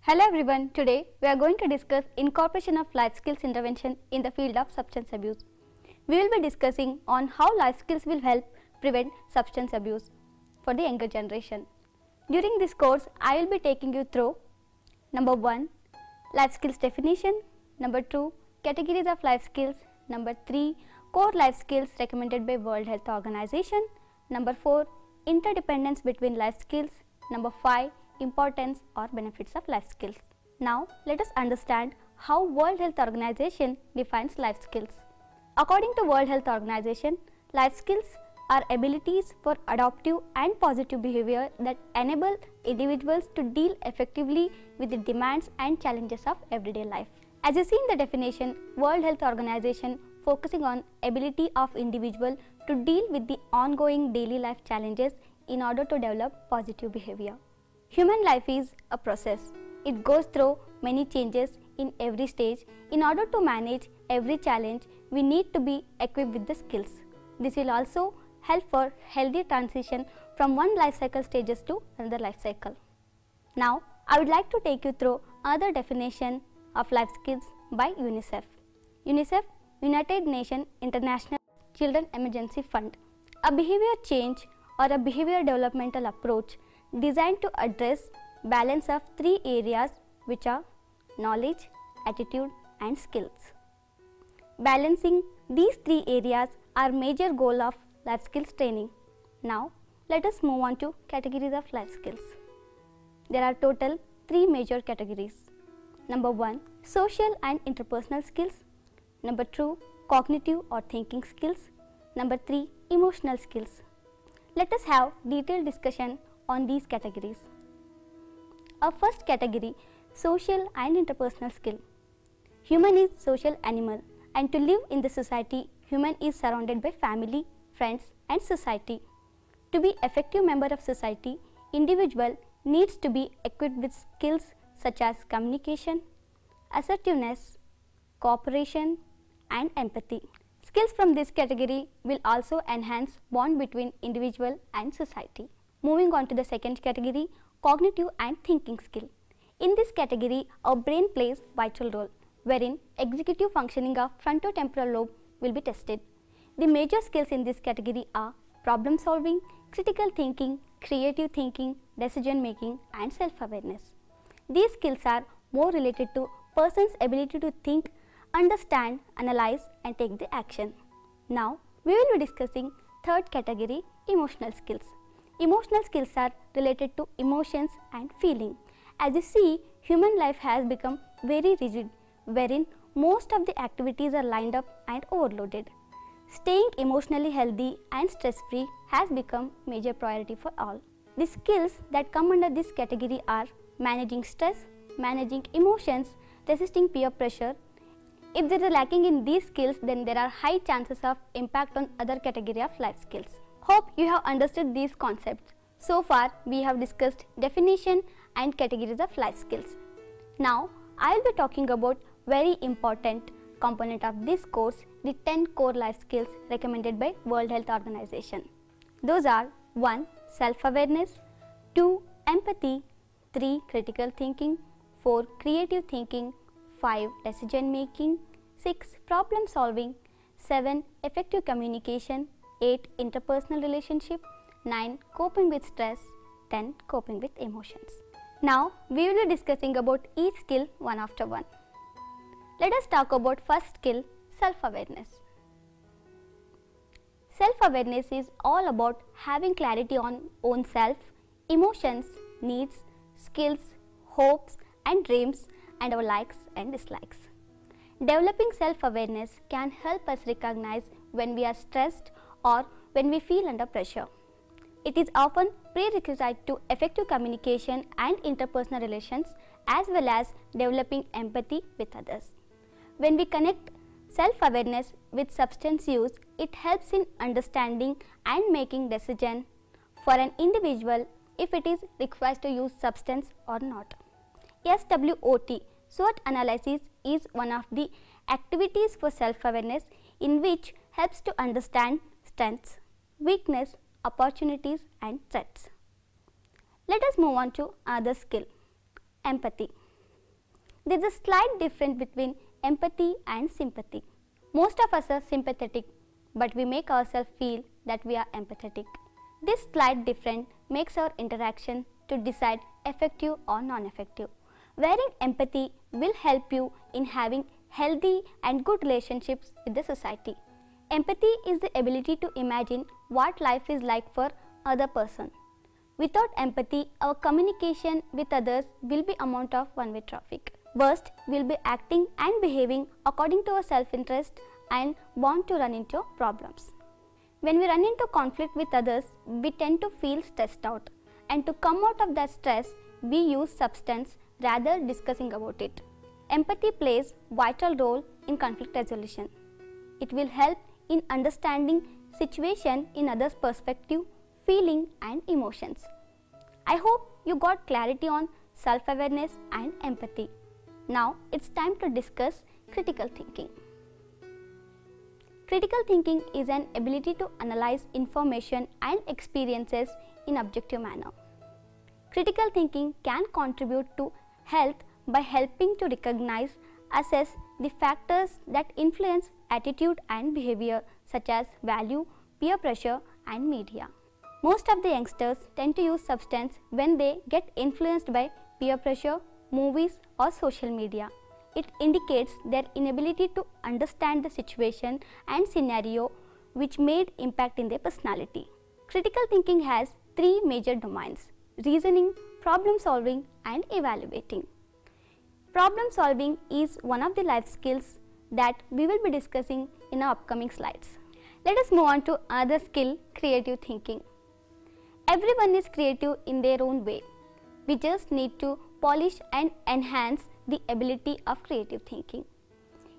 Hello everyone, today we are going to discuss incorporation of life skills intervention in the field of substance abuse. We will be discussing on how life skills will help prevent substance abuse for the younger generation. During this course, I will be taking you through number 1, life skills definition, number 2, categories of life skills, number 3, core life skills recommended by World Health Organization, number 4, interdependence between life skills, number 5, importance or benefits of life skills. Now, let us understand how World Health Organization defines life skills. According to World Health Organization, life skills are abilities for adaptive and positive behavior that enable individuals to deal effectively with the demands and challenges of everyday life. As you see in the definition, World Health Organization focusing on ability of individual to deal with the ongoing daily life challenges in order to develop positive behavior. Human life is a process. It goes through many changes in every stage. In order to manage every challenge, we need to be equipped with the skills. This will also help for healthy transition from one life cycle stages to another life cycle. Now, I would like to take you through another definition of life skills by UNICEF. UNICEF, United Nations International Children Emergency Fund, a behavior change or a behavior developmental approach designed to address balance of 3 areas which are knowledge, attitude and skills. Balancing these 3 areas are major goal of life skills training. Now, let us move on to categories of life skills. There are total 3 major categories. Number 1, social and interpersonal skills. Number 2, cognitive or thinking skills. Number 3, emotional skills. Let us have detailed discussion on these categories. Our first category, social and interpersonal skill. Human is social animal, and to live in the society, human is surrounded by family, friends and society. To be effective member of society, individual needs to be equipped with skills such as communication, assertiveness, cooperation and empathy. Skills from this category will also enhance bond between individual and society. Moving on to the second category, cognitive and thinking skill. In this category, our brain plays vital role, wherein executive functioning of frontotemporal lobe will be tested. The major skills in this category are problem solving, critical thinking, creative thinking, decision making and self-awareness. These skills are more related to person's ability to think, understand, analyze and take the action. Now, we will be discussing third category, emotional skills. Emotional skills are related to emotions and feeling. As you see, human life has become very rigid, wherein most of the activities are lined up and overloaded. Staying emotionally healthy and stress-free has become major priority for all. The skills that come under this category are managing stress, managing emotions, resisting peer pressure. If there is a lacking in these skills, then there are high chances of impact on other category of life skills. Hope you have understood these concepts. So far, we have discussed definition and categories of life skills. Now, I will be talking about very important component of this course, the 10 core life skills recommended by World Health Organization. Those are 1, self-awareness, 2, empathy, 3, critical thinking, 4, creative thinking, 5, decision making, 6, problem solving, 7, effective communication, 8, interpersonal relationship, 9, coping with stress, 10, coping with emotions. Now, we will be discussing about each skill one after one. Let us talk about first skill, self-awareness. Self-awareness is all about having clarity on own self, emotions, needs, skills, hopes and dreams and our likes and dislikes. Developing self-awareness can help us recognize when we are stressed or when we feel under pressure. It is often prerequisite to effective communication and interpersonal relations as well as developing empathy with others. When we connect self-awareness with substance use, it helps in understanding and making decisions for an individual if it is required to use substance or not. SWOT, SWOT analysis, is one of the activities for self-awareness in which helps to understand strengths, weakness, opportunities and threats. Let us move on to another skill, empathy. There is a slight difference between empathy and sympathy. Most of us are sympathetic, but we make ourselves feel that we are empathetic. This slight difference makes our interaction to decide effective or non-effective. Wherein empathy will help you in having healthy and good relationships with the society. Empathy is the ability to imagine what life is like for other person. Without empathy, our communication with others will be amount of one-way traffic. Worst, we'll be acting and behaving according to our self-interest and bound to run into problems. When we run into conflict with others, we tend to feel stressed out, and to come out of that stress, we use substance rather discussing about it. Empathy plays vital role in conflict resolution. It will help in understanding situation in others' perspective, feeling and emotions. I hope you got clarity on self-awareness and empathy. Now it's time to discuss critical thinking. Critical thinking is an ability to analyze information and experiences in objective manner. Critical thinking can contribute to health by helping to recognize, assess the factors that influence attitude and behavior such as value, peer pressure and media. Most of the youngsters tend to use substance when they get influenced by peer pressure, movies or social media. It indicates their inability to understand the situation and scenario which made impact in their personality. Critical thinking has three major domains: reasoning, problem solving and evaluating. Problem solving is one of the life skills that we will be discussing in our upcoming slides. Let us move on to another skill, creative thinking. Everyone is creative in their own way. We just need to polish and enhance the ability of creative thinking.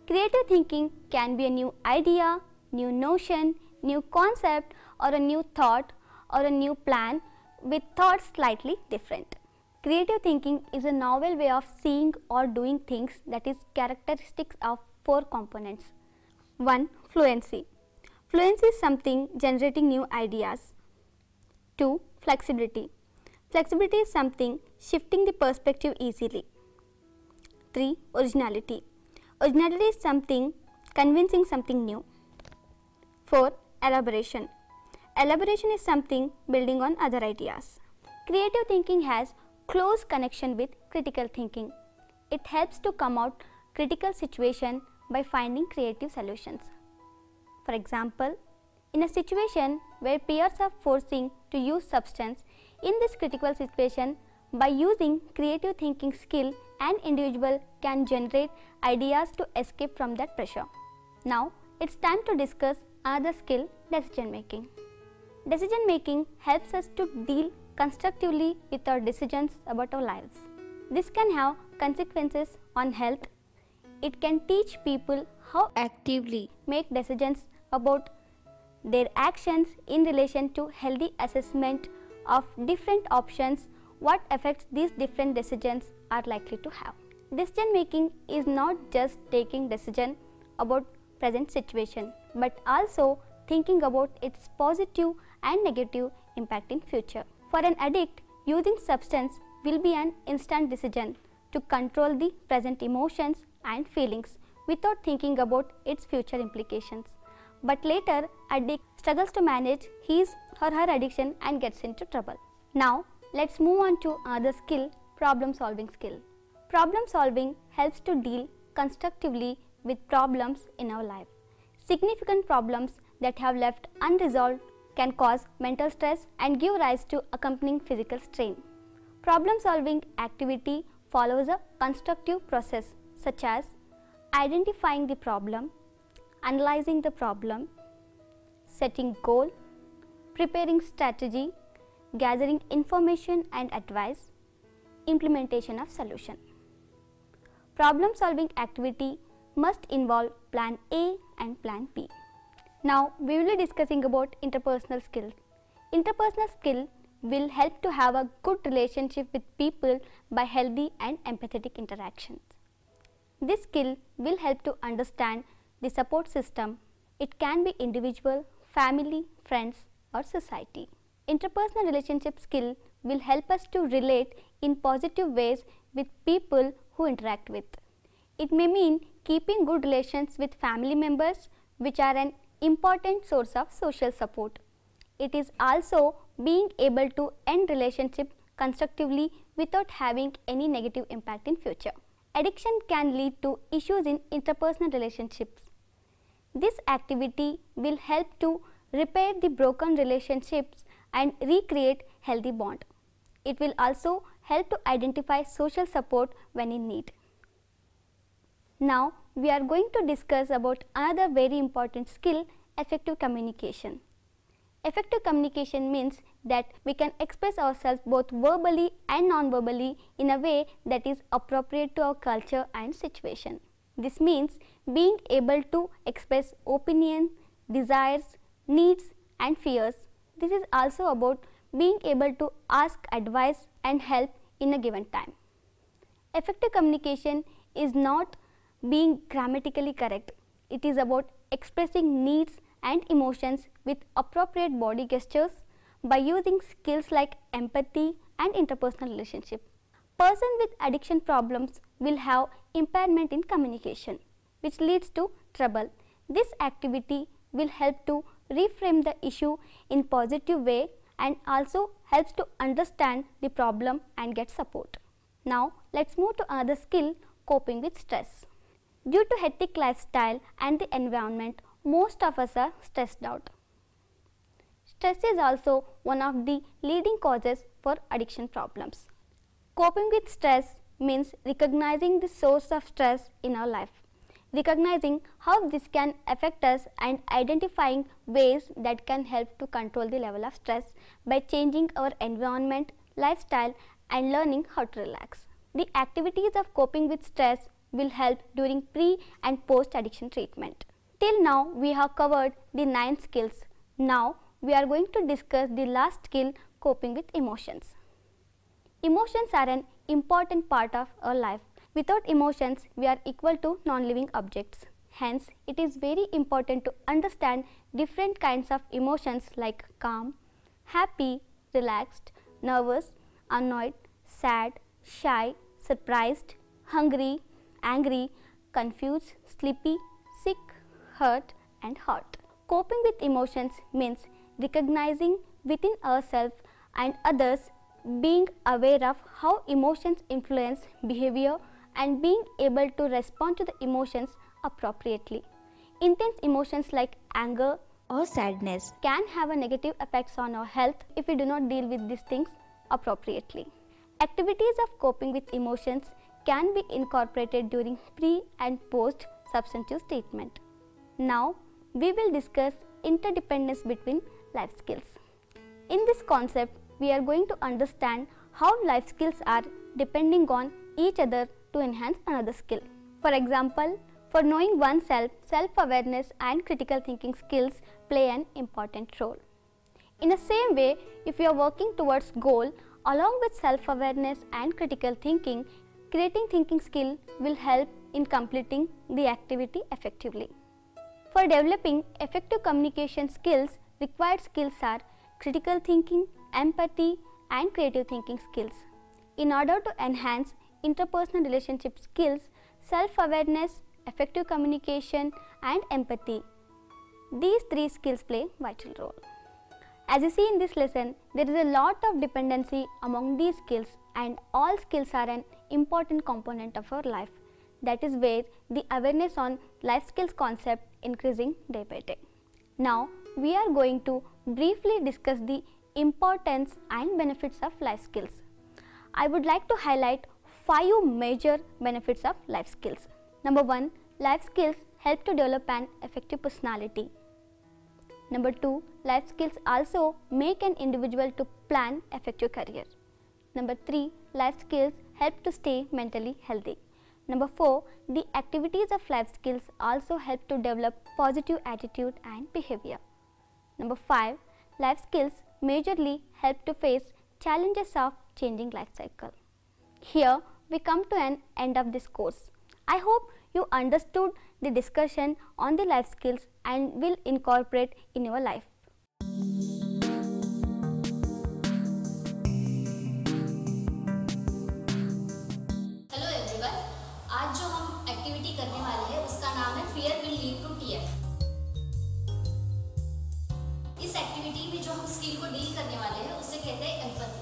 Creative thinking can be a new idea, new notion, new concept or a new thought or a new plan with thoughts slightly different. Creative thinking is a novel way of seeing or doing things that is characteristics of four components. 1. Fluency. Fluency is something generating new ideas. 2. Flexibility. Flexibility is something shifting the perspective easily. 3. Originality. Originality is something convincing something new. 4. Elaboration. Elaboration is something building on other ideas. Creative thinking has close connection with critical thinking. It helps to come out critical situation by finding creative solutions. For example, in a situation where peers are forcing to use substance, in this critical situation, by using creative thinking skill, an individual can generate ideas to escape from that pressure. Now, it's time to discuss another skill, decision making. Decision making helps us to deal constructively with our decisions about our lives. This can have consequences on health. It can teach people how actively make decisions about their actions in relation to healthy assessment of different options, what effects these different decisions are likely to have. Decision making is not just taking decision about present situation, but also thinking about its positive and negative impact in future. For an addict, using substance will be an instant decision to control the present emotions and feelings without thinking about its future implications. But later, addict struggles to manage his or her addiction and gets into trouble. Now, let's move on to another skill, problem solving skill. Problem solving helps to deal constructively with problems in our life. Significant problems that have left unresolved can cause mental stress and give rise to accompanying physical strain. Problem solving activity follows a constructive process such as identifying the problem, analyzing the problem, setting goal, preparing strategy, gathering information and advice, implementation of solution. Problem solving activity must involve plan A and plan B. Now we will be discussing about interpersonal skills. Interpersonal skill will help to have a good relationship with people by healthy and empathetic interactions. This skill will help to understand the support system. It can be individual, family, friends or society. Interpersonal relationship skill will help us to relate in positive ways with people who interact with. It may mean keeping good relations with family members, which are an important source of social support. It is also being able to end relationship constructively without having any negative impact in future. Addiction can lead to issues in interpersonal relationships. This activity will help to repair the broken relationships and recreate healthy bond. It will also help to identify social support when in need. Now we are going to discuss about another very important skill, effective communication. Effective communication means that we can express ourselves both verbally and non-verbally in a way that is appropriate to our culture and situation. This means being able to express opinion, desires, needs and fears. This is also about being able to ask advice and help in a given time. Effective communication is not being grammatically correct. It is about expressing needs and emotions with appropriate body gestures by using skills like empathy and interpersonal relationship. Person with addiction problems will have impairment in communication, which leads to trouble. This activity will help to reframe the issue in positive way and also helps to understand the problem and get support. Now let's move to another skill, coping with stress. Due to hectic lifestyle and the environment, most of us are stressed out. Stress is also one of the leading causes for addiction problems. Coping with stress means recognizing the source of stress in our life, recognizing how this can affect us and identifying ways that can help to control the level of stress by changing our environment, lifestyle and learning how to relax. The activities of coping with stress will help during pre and post addiction treatment. Till now we have covered the 9 skills. Now we are going to discuss the last skill, coping with emotions. Emotions are an important part of our life. Without emotions, we are equal to non-living objects. Hence, it is very important to understand different kinds of emotions like calm, happy, relaxed, nervous, annoyed, sad, shy, surprised, hungry, angry, confused, sleepy, sick, hurt and hot. Coping with emotions means recognizing within ourselves and others, being aware of how emotions influence behavior and being able to respond to the emotions appropriately. Intense emotions like anger or sadness can have a negative effects on our health if we do not deal with these things appropriately. Activities of coping with emotions can be incorporated during pre and post substance use treatment. Now we will discuss interdependence between life skills. In this concept, we are going to understand how life skills are depending on each other to enhance another skill. For example, for knowing oneself, self-awareness and critical thinking skills play an important role. In the same way, if you are working towards goal, along with self-awareness and critical thinking, creating thinking skill will help in completing the activity effectively. For developing effective communication skills, required skills are critical thinking, empathy and creative thinking skills. In order to enhance interpersonal relationship skills, self-awareness, effective communication and empathy, these 3 skills play vital role. As you see in this lesson, there is a lot of dependency among these skills and all skills are an important component of our life. That is where the awareness on life skills concept increasing day by day. Now we are going to briefly discuss the importance and benefits of life skills. I would like to highlight 5 major benefits of life skills. Number 1, life skills help to develop an effective personality. Number 2, life skills also make an individual to plan effective career. Number 3, life skills help to stay mentally healthy. Number 4, the activities of life skills also help to develop positive attitude and behavior. Number 5, life skills majorly help to face challenges of changing life cycle. Here we come to an end of this course. I hope you understood the discussion on the life skills and will incorporate in your life. Hello everyone, आज जो हम activity activity में जो हम skill को deal करने वाले हैं उसे कहते हैं एम्पैथी।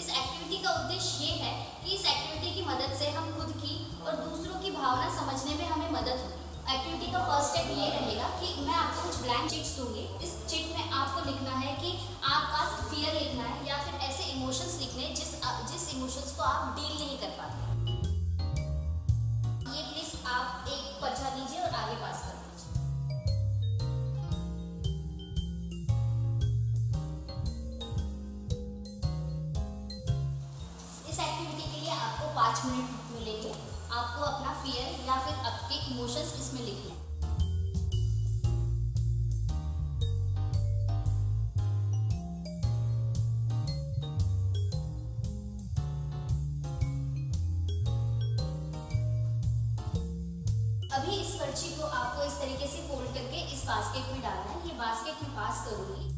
इस एक्टिविटी का उद्देश्य ये है कि इस एक्टिविटी की मदद से हम खुद की और दूसरों की भावना समझने में हमें मदद होगी। एक्टिविटी का फर्स्ट स्टेप ये रहेगा कि मैं आपको कुछ ब्लैंक चिट्स दूंगी। इस चिट में आपको लिखना है कि आपका फियर लिखना है या फिर ऐसे इमोशंस लिखने जिस इमोशंस को आप डील नहीं कर पाते। ये प्लीज आप एक पर्चा लीजिए और आगे पास कर दीजिए। इस एक्टिविटी के लिए आपको 5 मिनट मिलेंगे। आपको अपना फियर या फिर आपके इमोशंस इसमें लिखने हैं। अभी इस पर्ची को आपको इस तरीके से फोल्ड करके इस बास्केट में डालना है। ये बास्केट में पास करूंगी।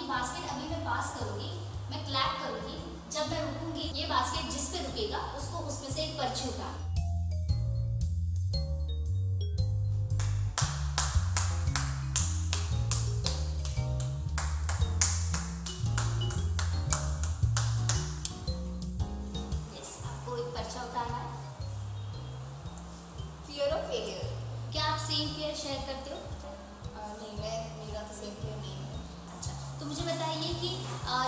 बास्केट अभी मैं पास करूंगी, मैं क्लैप करूंगी। जब मैं रुकूंगी, ये बास्केट जिस पे रुकेगा उसको उसमें से एक पर्ची उठा। यस, आपको एक पर्चा उठाना है। Fear of failure. क्या आप सेम फियर शेयर करते हो? नहीं, मेरा तो सेम फियर नहीं है। तो मुझे बताइए कि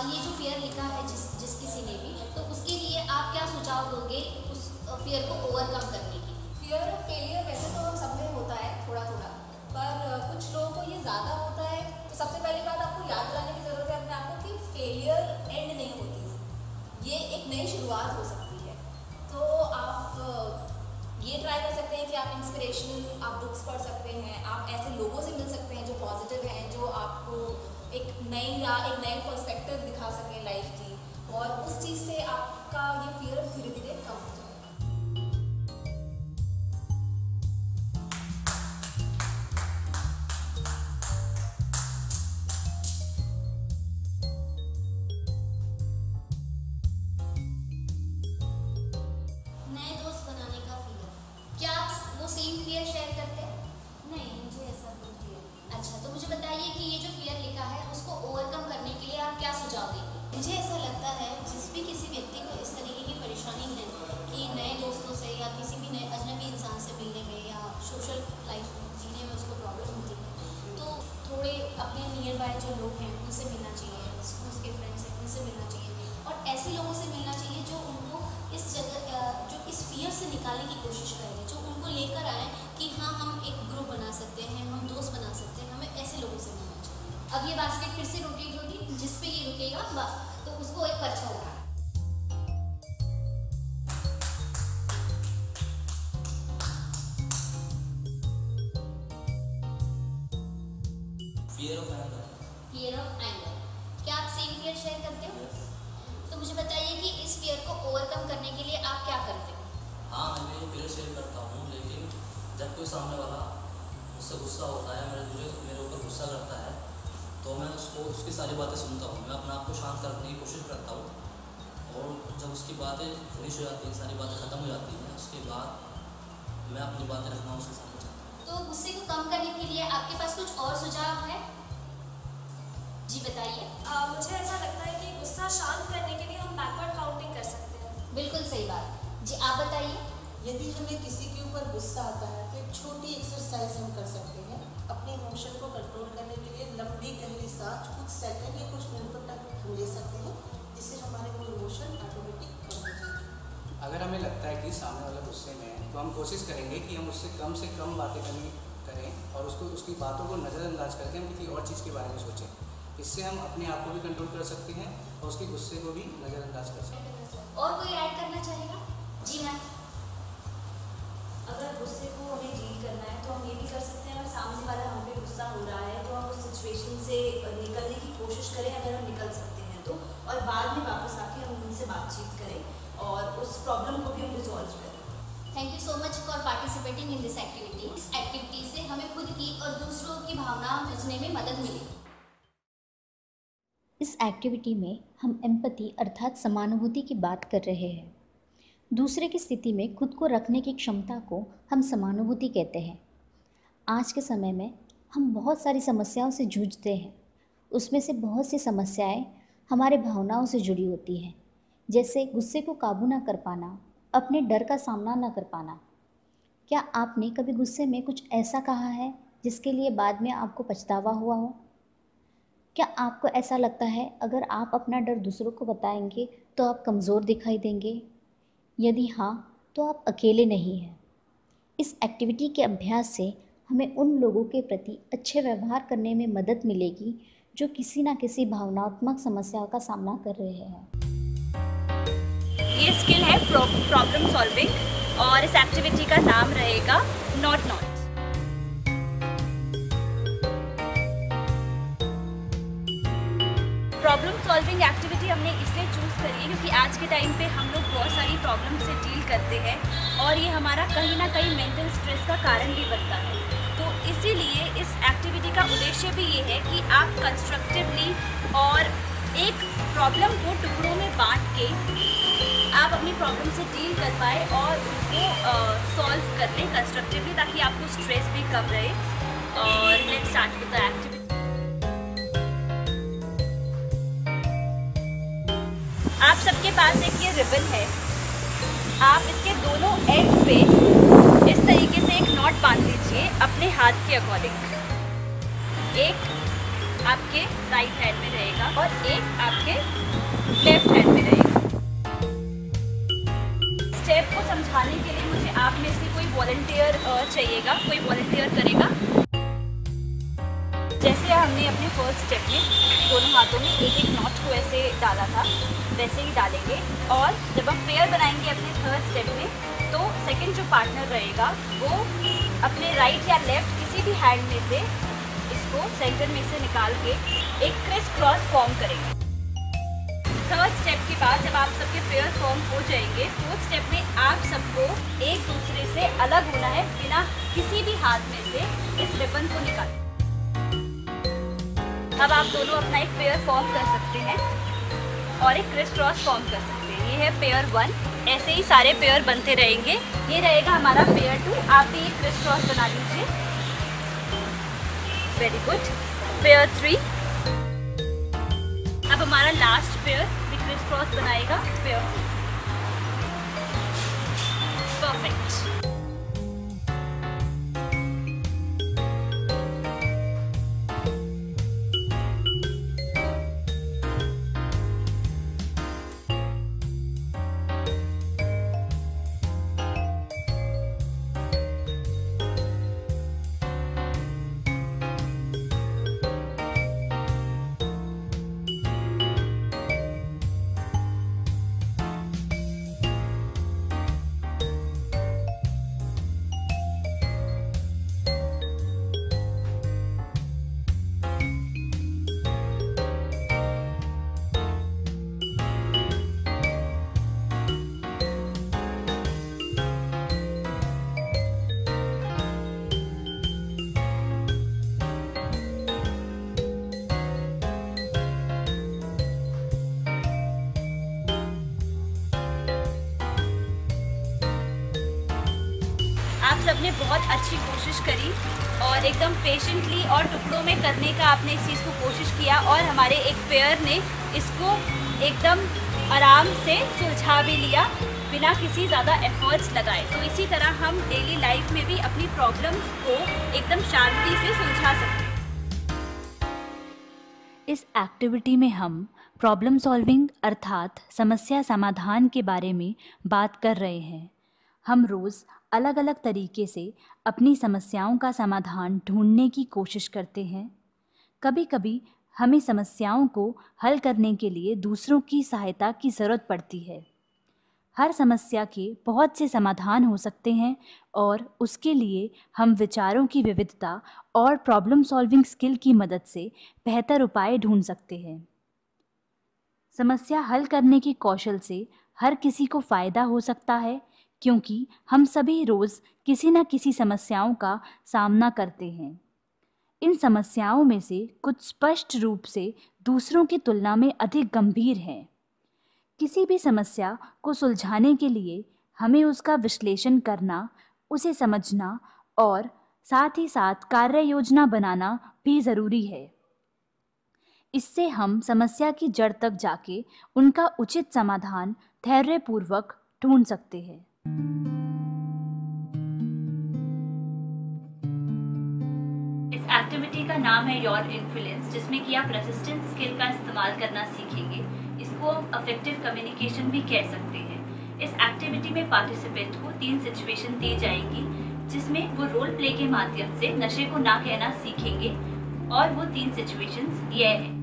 ये जो फियर लिखा है जिस किसी ने भी, तो उसके लिए आप क्या सुझाव दोगे उस फियर को ओवरकम करने की? फियर ऑफ फेलियर वैसे तो हम सब में होता है थोड़ा थोड़ा, पर कुछ लोगों को ये ज़्यादा होता है। तो सबसे पहली बात आपको याद दिलाने की ज़रूरत है अपने आप को कि फेलियर एंड नहीं होती, ये एक नई शुरुआत हो सकती है। तो आप ये ट्राई कर सकते हैं कि आप इंस्पिरेशनल आप बुक्स पढ़ सकते हैं, आप ऐसे लोगों से मिल सकते हैं जो पॉजिटिव हैं, जो आपको एक नए पर्सपेक्टिव दिखा सकें लाइफ की, और उस चीज़ से आपका ये फियर धीरे धीरे कम हो जाएगा। नए दोस्त बनाने का फियर, क्या आप वो सेम फियर शेयर करते हैं? नहीं, मुझे ऐसा नहीं फियर। अच्छा, तो मुझे बताइए कि ये जो फियर लिखा है उसको ओवरकम करने के लिए आप क्या सुझाव देंगे? मुझे ऐसा लगता है जिस भी किसी व्यक्ति को इस तरीके की परेशानी है कि नए दोस्तों से या किसी भी नए अजनबी इंसान से मिलने में या सोशल लाइफ जीने में उसको प्रॉब्लम होती है, तो थोड़े अपने नियर बाय जो लोग हैं उनसे मिलना चाहिए, उसके फ्रेंड्स हैं उनसे मिलना चाहिए, और ऐसे लोगों से मिलना चाहिए जो उनको इस जगह जो इस फियर से निकालने की कोशिश करेंगे, जो उनको लेकर आए कि हाँ हम एक ग्रुप बना सकते हैं, हम दोस्त बना सकते हैं। हमें ऐसे लोगों से मिलना चाहिए। अब ये बास्केट फिर से रोटेट होगी, जिस पे ये रुकेगा तो उसको एक पर्चा उठा। Fear of anger. Fear of anger, क्या आप सेम फियर शेयर करते हो? तो मुझे बताइए कि इस फियर को ओवरकम करने के लिए आप क्या करते हो? हाँ, मैं भी फियर शेयर करता हूँ, लेकिन जब कोई सामने वाला मुझसे गुस्सा होता है, मेरे ऊपर गुस्सा करता है, तो मैं उसकी सारी बातें सुनता हूँ। मैं अपने आप को शांत करने की कोशिश करता हूँ, और जब उसकी बातें फिनिश हो जाती हैं, सारी बातें ख़त्म हो जाती हैं, उसके बाद मैं अपनी बातें रखना उसके सामने चाहता हूँ। तो गुस्से को कम करने के लिए आपके पास कुछ और सुझाव है? जी बताइए। मुझे ऐसा लगता है कि गुस्सा शांत करने के लिए हम बैकवर्ड काउंटिंग कर सकते हैं। बिल्कुल सही बात। जी आप बताइए। यदि हमें किसी के ऊपर गुस्सा आता है तो एक छोटी एक्सरसाइज हम कर सकते हैं। अपने इमोशन को कंट्रोल करने के लिए लंबी गहरी सांस कुछ सेकंड या कुछ मिनटों तक हम ले सकते हैं, जिससे हमारे वो इमोशन ऑटोमेटिक कम हो जाएंगे। अगर हमें लगता है कि सामने वाला गुस्से में है, तो हम कोशिश करेंगे कि हम उससे कम से कम बातें करें और उसकी बातों को नज़रअंदाज करके हम किसी और चीज़ के बारे में सोचें। इससे हम अपने आप को भी कंट्रोल कर सकते हैं और उसके गुस्से को भी नज़रअंदाज कर सकते हैं। और कोई ऐड करना चाहेगा? जी मैम। अगर गुस्से को हमें डील करना है तो हम ये भी कर सकते हैं, अगर सामने वाला हम पे गुस्सा हो रहा है तो हम उस सिचुएशन से निकलने की कोशिश करें, अगर हम निकल सकते हैं तो, और बाद में वापस आके हम उनसे बातचीत करें और उस प्रॉब्लम को भी हम रिजॉल्व करें। Thank you so much for participating in this activity. इस एक्टिविटी से हमें खुद की और दूसरों की भावना बुझने में मदद मिली। इस एक्टिविटी में हम एम्पैथी अर्थात समानुभूति की बात कर रहे हैं। दूसरे की स्थिति में खुद को रखने की क्षमता को हम समानुभूति कहते हैं। आज के समय में हम बहुत सारी समस्याओं से जूझते हैं। उसमें से बहुत सी समस्याएं हमारे भावनाओं से जुड़ी होती हैं, जैसे गुस्से को काबू ना कर पाना, अपने डर का सामना ना कर पाना। क्या आपने कभी गुस्से में कुछ ऐसा कहा है जिसके लिए बाद में आपको पछतावा हुआ हो? क्या आपको ऐसा लगता है अगर आप अपना डर दूसरों को बताएंगे तो आप कमज़ोर दिखाई देंगे? यदि हाँ, तो आप अकेले नहीं हैं। इस एक्टिविटी के अभ्यास से हमें उन लोगों के प्रति अच्छे व्यवहार करने में मदद मिलेगी जो किसी न किसी भावनात्मक समस्याओं का सामना कर रहे हैं। ये स्किल है प्रॉब्लम सॉल्विंग और इस एक्टिविटी का नाम रहेगा not not. Problem solving activity हमने इसलिए चूज़ करी है क्योंकि आज के टाइम पे हम लोग बहुत सारी प्रॉब्लम से डील करते हैं और ये हमारा कहीं ना कहीं मेंटल स्ट्रेस का कारण भी बनता है। तो इसीलिए इस एक्टिविटी का उद्देश्य भी ये है कि आप कंस्ट्रक्टिवली और एक प्रॉब्लम को टुकड़ों में बांट के आप अपनी प्रॉब्लम से डील कर पाए और उसको सॉल्व कर लें कंस्ट्रक्टिवली, ताकि आपको स्ट्रेस भी कम रहे। और let's start with the activity. आप सबके पास एक ये रिबन है, आप इसके दोनों एंड पे इस तरीके से एक नॉट बांध लीजिए अपने हाथ के अकॉर्डिंग। एक आपके राइट हैंड में रहेगा और एक आपके लेफ्ट हैंड में रहेगा। स्टेप को समझाने के लिए मुझे आप में से कोई वॉलंटियर चाहिएगा, कोई वॉलंटियर करेगा। जैसे हमने अपने फर्स्ट स्टेप में दोनों हाथों में एक एक नॉट को ऐसे डाला था, वैसे ही डालेंगे। और जब हम पेयर बनाएंगे अपने थर्ड स्टेप में, तो सेकंड जो पार्टनर रहेगा वो अपने राइट या लेफ्ट किसी भी हैंड में से इसको सेंटर में से निकाल के एक क्रिस क्रॉस फॉर्म करेंगे। थर्ड स्टेप के बाद जब आप सबके पेयर फॉर्म हो जाएंगे, फोर्थ स्टेप में आप सबको एक दूसरे से अलग होना है बिना किसी भी हाथ में से इस रिबन को निकालें। अब आप दोनों अपना एक पेयर फॉर्म कर सकते हैं और एक क्रिस क्रॉस फॉर्म कर सकते हैं। ये है पेयर 1। ऐसे ही सारे पेयर बनते रहेंगे। ये रहेगा हमारा पेयर 2। आप भी एक क्रिस क्रॉस बना लीजिए। Very good. पेयर 3। अब हमारा लास्ट पेयर भी क्रिस क्रॉस बनाएगा, पेयर 4। परफेक्ट। आप सबने बहुत अच्छी कोशिश करी और एकदम पेशेंटली और टुकड़ों में करने का आपने इस चीज़ को कोशिश किया और हमारे एक पेयर ने इसको एकदम आराम से सुलझा भी लिया बिना किसी ज़्यादा एफर्ट्स लगाए। तो इसी तरह हम डेली लाइफ में भी अपनी प्रॉब्लम्स को एकदम शांति से सुलझा सकते हैं। इस एक्टिविटी में हम प्रॉब्लम सॉल्विंग अर्थात समस्या समाधान के बारे में बात कर रहे हैं। हम रोज़ अलग अलग तरीके से अपनी समस्याओं का समाधान ढूंढने की कोशिश करते हैं। कभी कभी हमें समस्याओं को हल करने के लिए दूसरों की सहायता की ज़रूरत पड़ती है। हर समस्या के बहुत से समाधान हो सकते हैं और उसके लिए हम विचारों की विविधता और प्रॉब्लम सॉल्विंग स्किल की मदद से बेहतर उपाय ढूंढ सकते हैं। समस्या हल करने के कौशल से हर किसी को फ़ायदा हो सकता है, क्योंकि हम सभी रोज़ किसी न किसी समस्याओं का सामना करते हैं। इन समस्याओं में से कुछ स्पष्ट रूप से दूसरों की तुलना में अधिक गंभीर हैं। किसी भी समस्या को सुलझाने के लिए हमें उसका विश्लेषण करना, उसे समझना और साथ ही साथ कार्य योजना बनाना भी ज़रूरी है। इससे हम समस्या की जड़ तक जाके उनका उचित समाधान धैर्यपूर्वक ढूंढ सकते हैं। इस एक्टिविटी का नाम है योर इन्फ्लुएंस, जिसमें कि आप रेजिस्टेंस स्किल का इस्तेमाल करना सीखेंगे। इसको हम अफेक्टिव कम्युनिकेशन भी कह सकते हैं। इस एक्टिविटी में पार्टिसिपेंट को 3 सिचुएशन दी जाएंगी, जिसमें वो रोल प्ले के माध्यम से नशे को ना कहना सीखेंगे। और वो 3 सिचुएशंस ये हैं।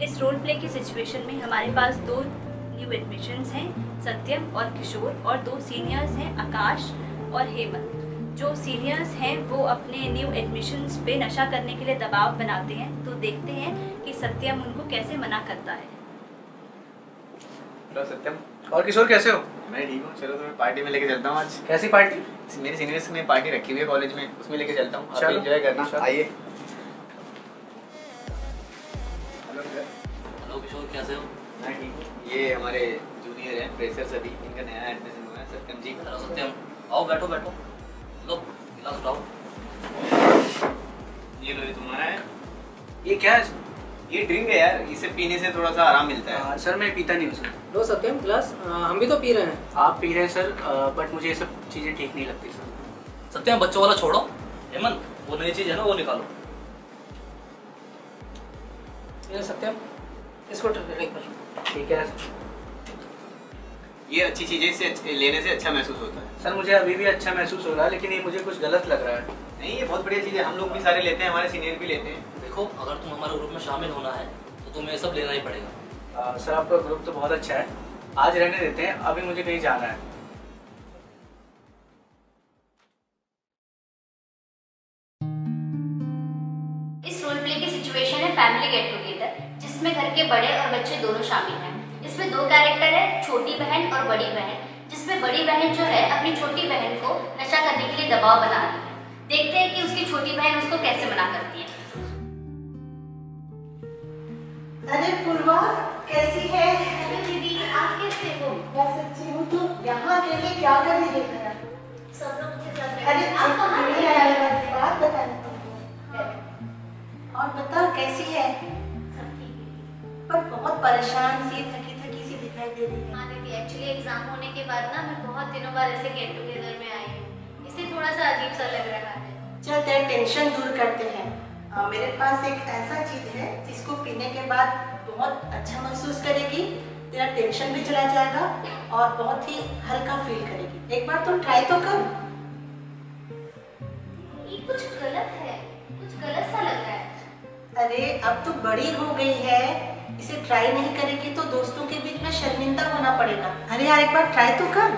इस रोल प्ले की सिचुएशन में हमारे पास 2 न्यू एडमिशन्स हैं, सत्यम और किशोर, और 2 सीनियर्स हैं, आकाश और हेमंत। जो सीनियर्स हैं वो अपने न्यू एडमिशन्स पे नशा करने के लिए दबाव बनाते हैं। तो देखते हैं कि सत्यम उनको कैसे मना करता है। हेलो सत्यम। और किशोर कैसे हो? मैं ठीक हूँ। चलो तुम्हें पार्टी में लेके चलता हूँ आज। कैसी पार्टी? मेरे सीनियर्स ने पार्टी रखी हुई है कॉलेज में, उसमें लेके चलता हूँ। आप एंजॉय करना, आइए। हेलो किशोर, कैसे हो? मैं ठीक हूँ। ये हमारे जूनियर हैं, फ्रेशर्स, अभी इनका नया एडमिशन हुआ है, सत्यम जी। हेलो सत्यम, आओ बैठो बैठो। लो गिलास उठाओ। ये लो, ये तुम्हारा है। ये क्या है? ये ड्रिंक है यार, इसे पीने से थोड़ा सा आराम मिलता है। सर मैं पीता नहीं हूँ सर। लो सत्यम ग्लास, हम भी तो पी रहे हैं। आप पी रहे हैं सर, बट मुझे ये सब चीज़ें ठीक नहीं लगती सर। सत्यम बच्चों वाला छोड़ो। हेमंत, वो नई चीज़ है ना, वो निकालो। ये सत्यम, इसको ठीक है। ये अच्छी चीज़ें, इससे लेने से अच्छा महसूस होता है। सर मुझे अभी भी अच्छा महसूस हो रहा है, लेकिन ये मुझे कुछ गलत लग रहा है। नहीं, ये बहुत बढ़िया चीज़ है, हम लोग भी सारे लेते हैं, हमारे सीनियर भी लेते हैं। देखो, अगर तुम हमारे ग्रुप में शामिल होना है तो तुम्हें ये सब लेना ही पड़ेगा। सर आपका ग्रुप तो बहुत अच्छा है, आज रहने देते हैं, अभी मुझे कहीं जाना है। इस रोल प्ले की सिचुएशन है फैमिली गेट टुगेदर, जिसमें घर के बड़े और बच्चे दोनों शामिल हैं। इसमें 2 कैरेक्टर है, छोटी बहन और बड़ी बहन, जिसमें बड़ी बहन जो है अपनी छोटी बहन को नशा करने के लिए दबाव बना रही है। देखते हैं कि उसकी छोटी बहन उसको कैसे मना करती है। अरे पूर्वा, कैसी है? अरे दीदी, आप कैसे हो? बस अच्छी हूँ। तू यहाँ अकेले क्या कर रही है? सब लोग के साथ। अरे आप कहाँ नहीं गए? आया, बात बताने को। और बता कैसी है? सब ठीक है। पर बहुत परेशान सी, थकी थकी सी दिखाई दे रही है। हाँ दीदी, एक्चुअली एग्जाम होने के बाद ना मैं बहुत दिनों बाद ऐसे गेट टुगेदर में आई हूँ, इसलिए थोड़ा सा अजीब सा लग रहा है। चल तेरा टेंशन दूर करते हैं। मेरे पास एक ऐसा चीज है जिसको पीने के बाद बहुत अच्छा महसूस करेगी, तेरा टेंशन भी चला जाएगा और बहुत ही हल्का फील करेगी। एक बार तुम ट्राई तो कर। ये कुछ गलत है, कुछ गलत सा लग रहा है। अरे अब तो बड़ी हो गई है, इसे ट्राई नहीं करेगी तो दोस्तों के बीच में शर्मिंदा होना पड़ेगा। अरे यार एक बार ट्राई तो कर।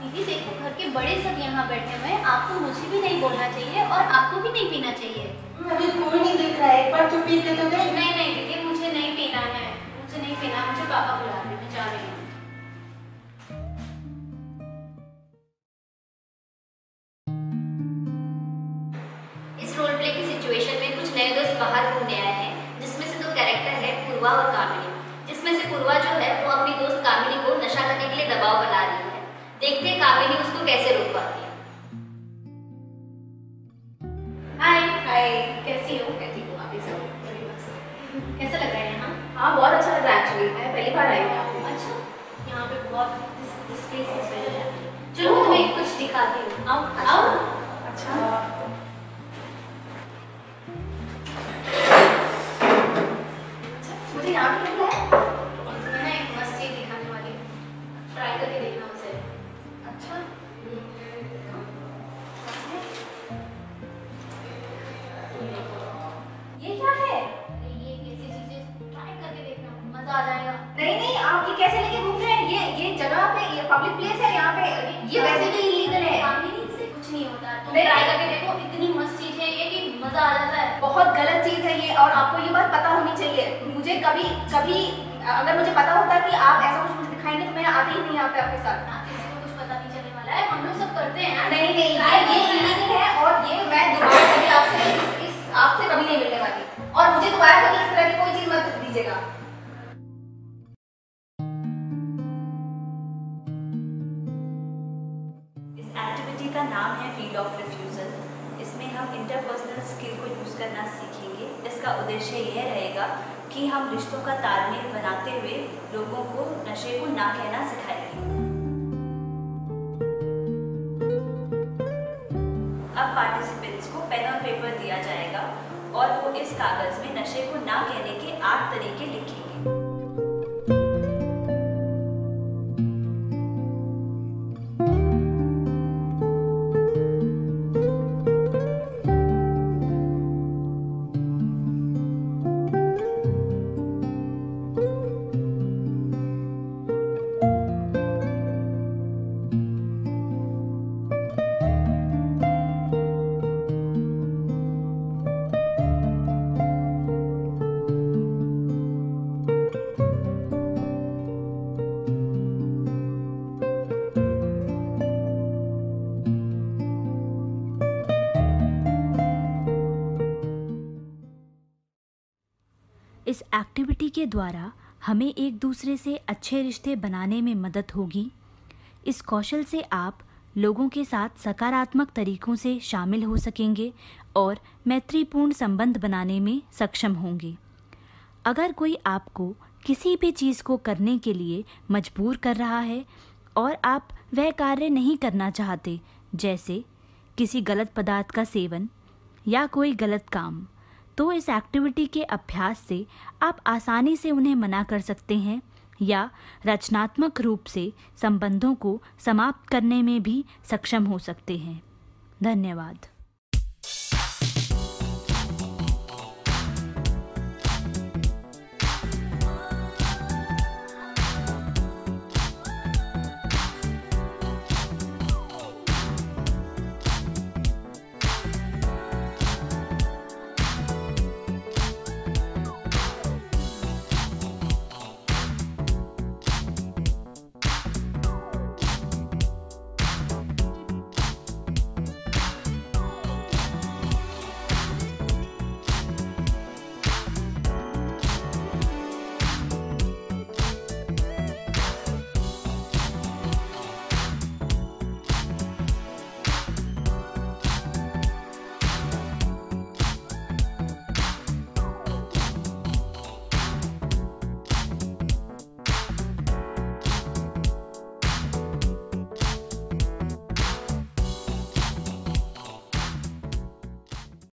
दीदी देखो, घर के बड़े सब यहाँ बैठे हुए हैं, आपको मुझे भी नहीं बोलना चाहिए और आपको भी नहीं पीना चाहिए। अभी कोई नहीं देख रहा है, एक बार तू पी के तो देख। नहीं नहीं दीदी, मुझे नहीं पीना है, मुझे नहीं पीना, मुझे पापा बुला रहे हैं, मैं जा रही हूँ। इस रोल प्ले की सिचुएशन में कुछ नए दोस्त बाहर घूमने आए हैं, जिसमें से 2 कैरेक्टर है, पूर्वा और कामिनी। जिसमें से पूर्वा जो है वो अपनी दोस्त कामिनी को नशा करने के लिए दबाव बना रही है। देखते हैं कामिनी उसको कैसे रोक पाती है। हाय हाय, कैसी हो? मैं ठीक हूँ, आप कैसे हो? कैसा लग रहा है यहाँ? हाँ बहुत अच्छा लग रहा है एक्चुअली, मैं पहली बार आई हूँ। अच्छा, यहाँ पे बहुत this place is very happy. चलो मैं तुम्हें कुछ दिखाती हूँ, आओ आओ। अच्छा मुझे यहाँ पे क्या है? मैं एक मस्त चीज दिखाने वाली हूँ, ट्राई करके देखना उसे। अच्छा ये क्या है? ये कैसी चीजें ट्राई करके देखना, मजा आ जाएगा। नहीं नहीं, आप ये कैसे लेके घूम रहे हैं? ये जगह पे, ये पब्लिक प्लेस है, यहाँ पे ये वैसे भी इलीगल है। कामिनी, इससे कुछ नहीं होता, तुम नहीं, ट्राई करके देखो, इतनी मस्त चीज है ये कि मजा आ जाता है। बहुत गलत चीज है ये, और आपको ये बात पता होनी चाहिए। मुझे कभी कभी अगर मुझे पता होता कि आप ऐसा कुछ मुझे दिखाएंगे तो मैं आती ही नहीं यहाँ पे आपके साथ। किसी को कुछ पता नहीं चलने वाला है, हम लोग सब करते हैं। नहीं नहीं, ये इलीगल है और ये मैं दोबारा कभी आपसे कभी कीजिएगा। इस एक्टिविटी का नाम है फील्ड ऑफ रिफ्यूज़ल। इसमें हम इंटरपर्सनल स्किल को यूज़ करना सीखेंगे। इसका उद्देश्य यह रहेगा कि हम रिश्तों का तालमेल बनाते हुए लोगों को नशे को ना कहना सिखाएंगे। अब पार्टिसिपेंट्स को पेन और पेपर दिया जाएगा और वो इस कागज़ में नशे को ना कहने के 8 तरीके लिखेंगे। इस एक्टिविटी के द्वारा हमें एक दूसरे से अच्छे रिश्ते बनाने में मदद होगी। इस कौशल से आप लोगों के साथ सकारात्मक तरीकों से शामिल हो सकेंगे और मैत्रीपूर्ण संबंध बनाने में सक्षम होंगे। अगर कोई आपको किसी भी चीज़ को करने के लिए मजबूर कर रहा है और आप वह कार्य नहीं करना चाहते, जैसे किसी गलत पदार्थ का सेवन या कोई गलत काम, तो इस एक्टिविटी के अभ्यास से आप आसानी से उन्हें मना कर सकते हैं या रचनात्मक रूप से संबंधों को समाप्त करने में भी सक्षम हो सकते हैं। धन्यवाद।